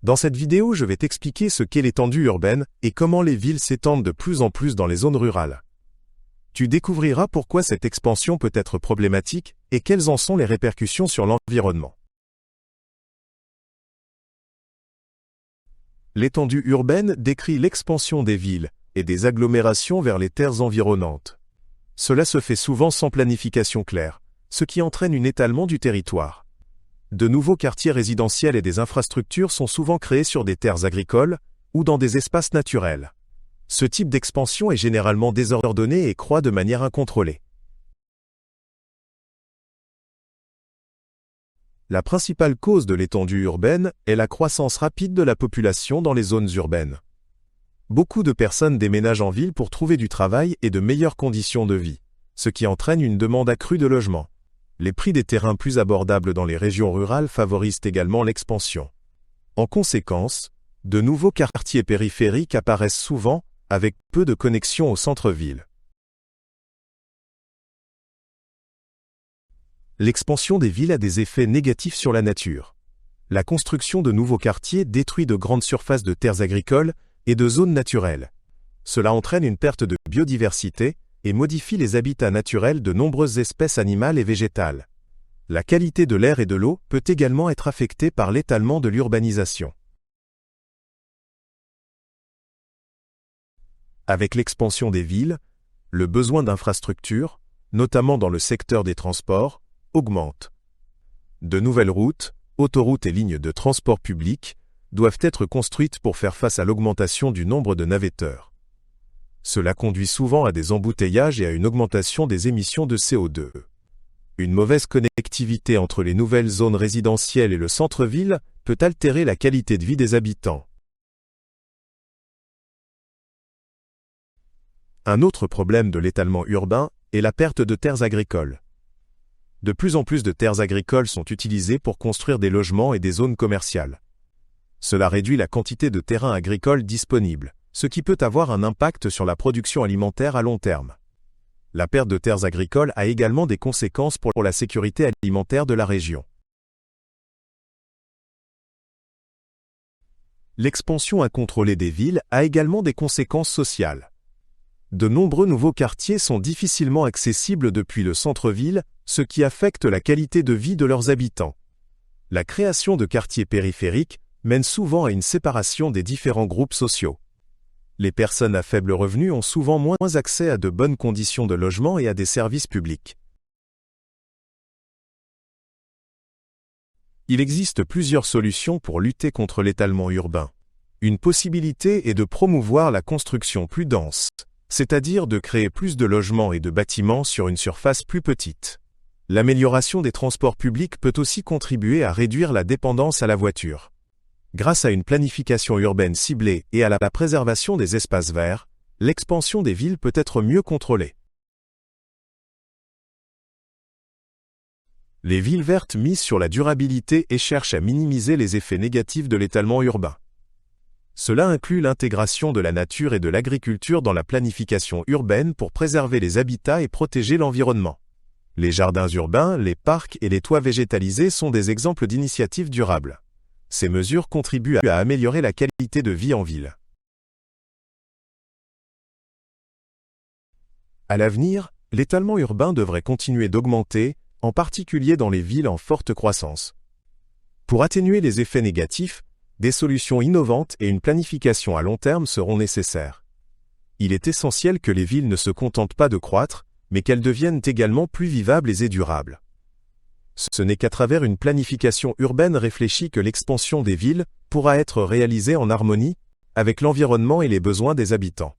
Dans cette vidéo, je vais t'expliquer ce qu'est l'étendue urbaine et comment les villes s'étendent de plus en plus dans les zones rurales. Tu découvriras pourquoi cette expansion peut être problématique et quelles en sont les répercussions sur l'environnement. L'étendue urbaine décrit l'expansion des villes et des agglomérations vers les terres environnantes. Cela se fait souvent sans planification claire, ce qui entraîne un étalement du territoire. De nouveaux quartiers résidentiels et des infrastructures sont souvent créés sur des terres agricoles ou dans des espaces naturels. Ce type d'expansion est généralement désordonné et croît de manière incontrôlée. La principale cause de l'étendue urbaine est la croissance rapide de la population dans les zones urbaines. Beaucoup de personnes déménagent en ville pour trouver du travail et de meilleures conditions de vie, ce qui entraîne une demande accrue de logements. Les prix des terrains plus abordables dans les régions rurales favorisent également l'expansion. En conséquence, de nouveaux quartiers périphériques apparaissent souvent, avec peu de connexion au centre-ville. L'expansion des villes a des effets négatifs sur la nature. La construction de nouveaux quartiers détruit de grandes surfaces de terres agricoles et de zones naturelles. Cela entraîne une perte de biodiversité et modifie les habitats naturels de nombreuses espèces animales et végétales. La qualité de l'air et de l'eau peut également être affectée par l'étalement de l'urbanisation. Avec l'expansion des villes, le besoin d'infrastructures, notamment dans le secteur des transports, augmente. De nouvelles routes, autoroutes et lignes de transport public doivent être construites pour faire face à l'augmentation du nombre de navetteurs. Cela conduit souvent à des embouteillages et à une augmentation des émissions de CO2. Une mauvaise connectivité entre les nouvelles zones résidentielles et le centre-ville peut altérer la qualité de vie des habitants. Un autre problème de l'étalement urbain est la perte de terres agricoles. De plus en plus de terres agricoles sont utilisées pour construire des logements et des zones commerciales. Cela réduit la quantité de terrains agricoles disponibles, ce qui peut avoir un impact sur la production alimentaire à long terme. La perte de terres agricoles a également des conséquences pour la sécurité alimentaire de la région. L'expansion incontrôlée des villes a également des conséquences sociales. De nombreux nouveaux quartiers sont difficilement accessibles depuis le centre-ville, ce qui affecte la qualité de vie de leurs habitants. La création de quartiers périphériques mène souvent à une séparation des différents groupes sociaux. Les personnes à faible revenu ont souvent moins accès à de bonnes conditions de logement et à des services publics. Il existe plusieurs solutions pour lutter contre l'étalement urbain. Une possibilité est de promouvoir la construction plus dense, c'est-à-dire de créer plus de logements et de bâtiments sur une surface plus petite. L'amélioration des transports publics peut aussi contribuer à réduire la dépendance à la voiture. Grâce à une planification urbaine ciblée et à la préservation des espaces verts, l'expansion des villes peut être mieux contrôlée. Les villes vertes misent sur la durabilité et cherchent à minimiser les effets négatifs de l'étalement urbain. Cela inclut l'intégration de la nature et de l'agriculture dans la planification urbaine pour préserver les habitats et protéger l'environnement. Les jardins urbains, les parcs et les toits végétalisés sont des exemples d'initiatives durables. Ces mesures contribuent à améliorer la qualité de vie en ville. À l'avenir, l'étalement urbain devrait continuer d'augmenter, en particulier dans les villes en forte croissance. Pour atténuer les effets négatifs, des solutions innovantes et une planification à long terme seront nécessaires. Il est essentiel que les villes ne se contentent pas de croître, mais qu'elles deviennent également plus vivables et durables. Ce n'est qu'à travers une planification urbaine réfléchie que l'expansion des villes pourra être réalisée en harmonie avec l'environnement et les besoins des habitants.